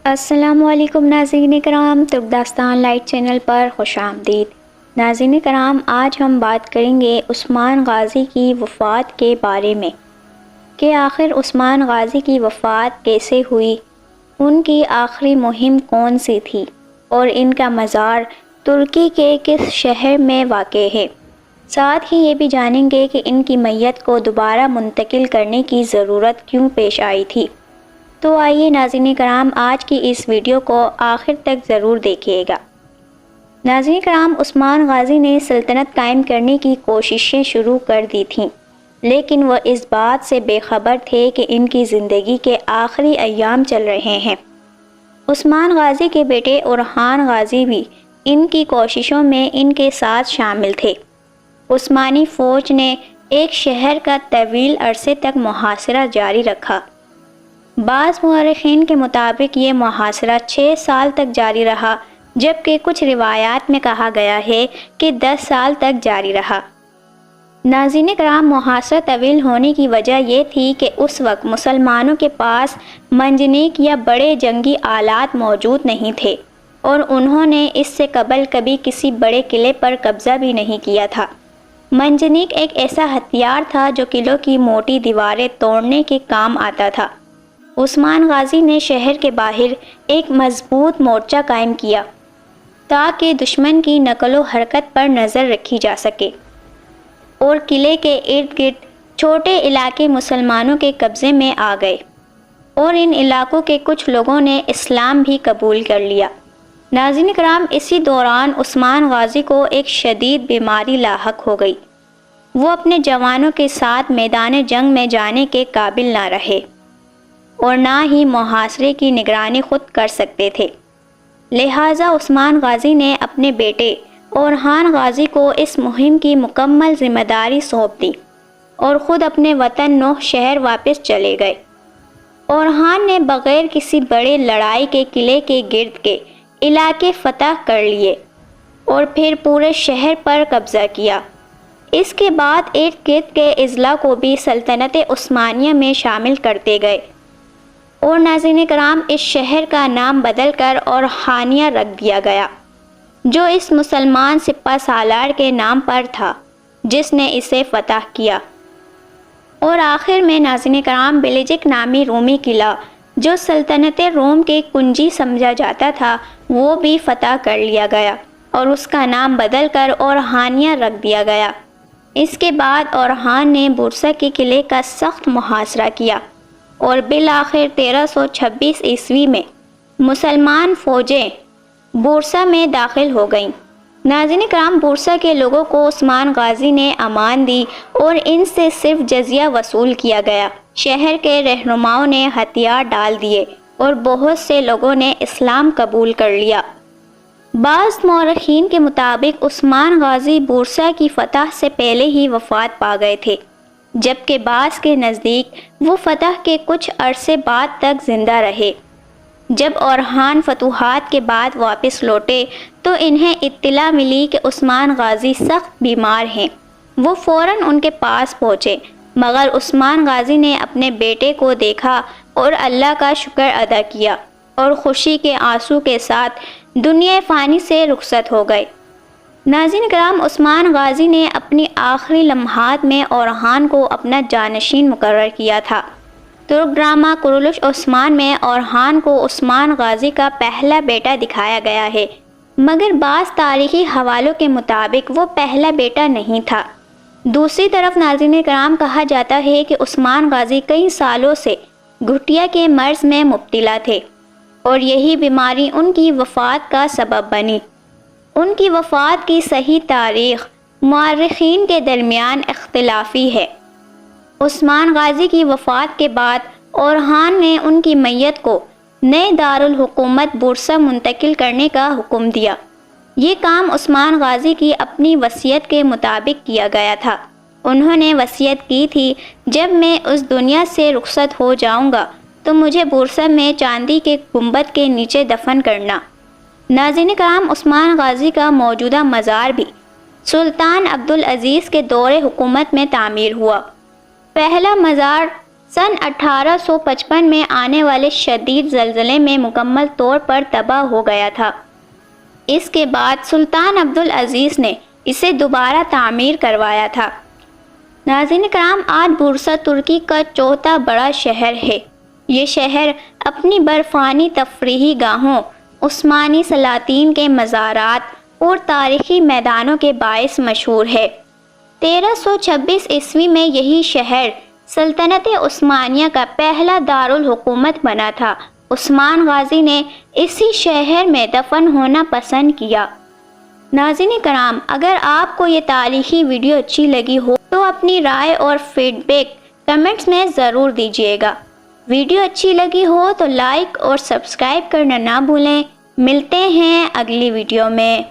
السلام علیکم ناظرین کرام، ترک داستان لائٹ چینل پر خوش آمدید۔ ناظرین کرام، آج ہم بات کریں گے عثمان غازی کی وفات کے بارے میں کہ آخر عثمان غازی کی وفات کیسے ہوئی، ان کی آخری مہم کون سی تھی اور ان کا مزار ترکی کے کس شہر میں واقع ہے۔ ساتھ ہی یہ بھی جانیں گے کہ ان کی میت کو دوبارہ منتقل کرنے کی ضرورت کیوں پیش آئی تھی۔ تو آئیے ناظرین کرام، آج کی اس ویڈیو کو آخر تک ضرور دیکھیے گا۔ ناظرین کرام، عثمان غازی نے سلطنت قائم کرنے کی کوششیں شروع کر دی تھیں، لیکن وہ اس بات سے بے خبر تھے کہ ان کی زندگی کے آخری ایام چل رہے ہیں۔ عثمان غازی کے بیٹے اورحان غازی بھی ان کی کوششوں میں ان کے ساتھ شامل تھے۔ عثمانی فوج نے ایک شہر کا طویل عرصے تک محاصرہ جاری رکھا۔ بعض مورخین کے مطابق یہ محاصرہ 6 سال تک جاری رہا، جبکہ کچھ روایات میں کہا گیا ہے کہ 10 سال تک جاری رہا۔ ناظرین کرام، محاصرہ طویل ہونے کی وجہ یہ تھی کہ اس وقت مسلمانوں کے پاس منجنیق یا بڑے جنگی آلات موجود نہیں تھے، اور انہوں نے اس سے قبل کبھی کسی بڑے قلعے پر قبضہ بھی نہیں کیا تھا۔ منجنیق ایک ایسا ہتھیار تھا جو قلعوں کی موٹی دیواریں توڑنے کے کام آتا تھا۔ عثمان غازی نے شہر کے باہر ایک مضبوط مورچہ قائم کیا تاکہ دشمن کی نقل و حرکت پر نظر رکھی جا سکے، اور قلعے کے ارد گرد چھوٹے علاقے مسلمانوں کے قبضے میں آ گئے، اور ان علاقوں کے کچھ لوگوں نے اسلام بھی قبول کر لیا۔ ناظرین کرام، اسی دوران عثمان غازی کو ایک شدید بیماری لاحق ہو گئی۔ وہ اپنے جوانوں کے ساتھ میدان جنگ میں جانے کے قابل نہ رہے، اور نہ ہی محاصرے کی نگرانی خود کر سکتے تھے۔ لہٰذا عثمان غازی نے اپنے بیٹے اورحان غازی کو اس مہم کی مکمل ذمہ داری سونپ دی اور خود اپنے وطن نوح شہر واپس چلے گئے۔ اورحان نے بغیر کسی بڑے لڑائی کے قلعے کے گرد کے علاقے فتح کر لیے اور پھر پورے شہر پر قبضہ کیا۔ اس کے بعد ارد گرد کے اضلاع کو بھی سلطنت عثمانیہ میں شامل کرتے گئے، اور ناظرین کرام، اس شہر کا نام بدل کر اورحانیہ رکھ دیا گیا، جو اس مسلمان سپہ سالار کے نام پر تھا جس نے اسے فتح کیا۔ اور آخر میں ناظرین کرام، بیلجک نامی رومی قلعہ جو سلطنت روم کے کنجی سمجھا جاتا تھا، وہ بھی فتح کر لیا گیا اور اس کا نام بدل کر اورحانیہ رکھ دیا گیا۔ اس کے بعد اورحان نے بورسا کے قلعے کا سخت محاصرہ کیا، اور بالآخر 1326 عیسوی میں مسلمان فوجیں بورسا میں داخل ہو گئیں۔ ناظرین کرام، بورسا کے لوگوں کو عثمان غازی نے امان دی اور ان سے صرف جزیہ وصول کیا گیا۔ شہر کے رہنماؤں نے ہتھیار ڈال دیے اور بہت سے لوگوں نے اسلام قبول کر لیا۔ بعض مورخین کے مطابق عثمان غازی بورسا کی فتح سے پہلے ہی وفات پا گئے تھے، جبکہ بعض کے نزدیک وہ فتح کے کچھ عرصے بعد تک زندہ رہے۔ جب اورحان فتوحات کے بعد واپس لوٹے تو انہیں اطلاع ملی کہ عثمان غازی سخت بیمار ہیں۔ وہ فوراً ان کے پاس پہنچے، مگر عثمان غازی نے اپنے بیٹے کو دیکھا اور اللہ کا شکر ادا کیا، اور خوشی کے آنسو کے ساتھ دنیا فانی سے رخصت ہو گئے۔ ناظرین کرام، عثمان غازی نے اپنی آخری لمحات میں اورحان کو اپنا جانشین مقرر کیا تھا۔ ترک ڈرامہ کرولوش عثمان میں اورحان کو عثمان غازی کا پہلا بیٹا دکھایا گیا ہے، مگر بعض تاریخی حوالوں کے مطابق وہ پہلا بیٹا نہیں تھا۔ دوسری طرف ناظرین کرام، کہا جاتا ہے کہ عثمان غازی کئی سالوں سے گٹھیا کے مرض میں مبتلا تھے، اور یہی بیماری ان کی وفات کا سبب بنی۔ ان کی وفات کی صحیح تاریخ مورخین کے درمیان اختلافی ہے۔ عثمان غازی کی وفات کے بعد اورحان نے ان کی میت کو نئے دارالحکومت بورسا منتقل کرنے کا حکم دیا۔ یہ کام عثمان غازی کی اپنی وصیت کے مطابق کیا گیا تھا۔ انہوں نے وصیت کی تھی، جب میں اس دنیا سے رخصت ہو جاؤں گا تو مجھے بورسا میں چاندی کے گنبد کے نیچے دفن کرنا۔ ناظرین کرام، عثمان غازی کا موجودہ مزار بھی سلطان عبدالعزیز کے دور حکومت میں تعمیر ہوا۔ پہلا مزار سن 1855 میں آنے والے شدید زلزلے میں مکمل طور پر تباہ ہو گیا تھا۔ اس کے بعد سلطان عبدالعزیز نے اسے دوبارہ تعمیر کروایا تھا۔ ناظرین کرام، آج بورسا ترکی کا چوتھا بڑا شہر ہے۔ یہ شہر اپنی برفانی تفریحی گاہوں، عثمانی سلاطین کے مزارات اور تاریخی میدانوں کے باعث مشہور ہے۔ 1326 عیسوی میں یہی شہر سلطنت عثمانیہ کا پہلا دارالحکومت بنا تھا۔ عثمان غازی نے اسی شہر میں دفن ہونا پسند کیا۔ ناظرین کرام، اگر آپ کو یہ تاریخی ویڈیو اچھی لگی ہو تو اپنی رائے اور فیڈ بیک کمنٹس میں ضرور دیجیے گا۔ ویڈیو اچھی لگی ہو تو لائک اور سبسکرائب کرنا نہ بھولیں۔ ملتے ہیں اگلی ویڈیو میں۔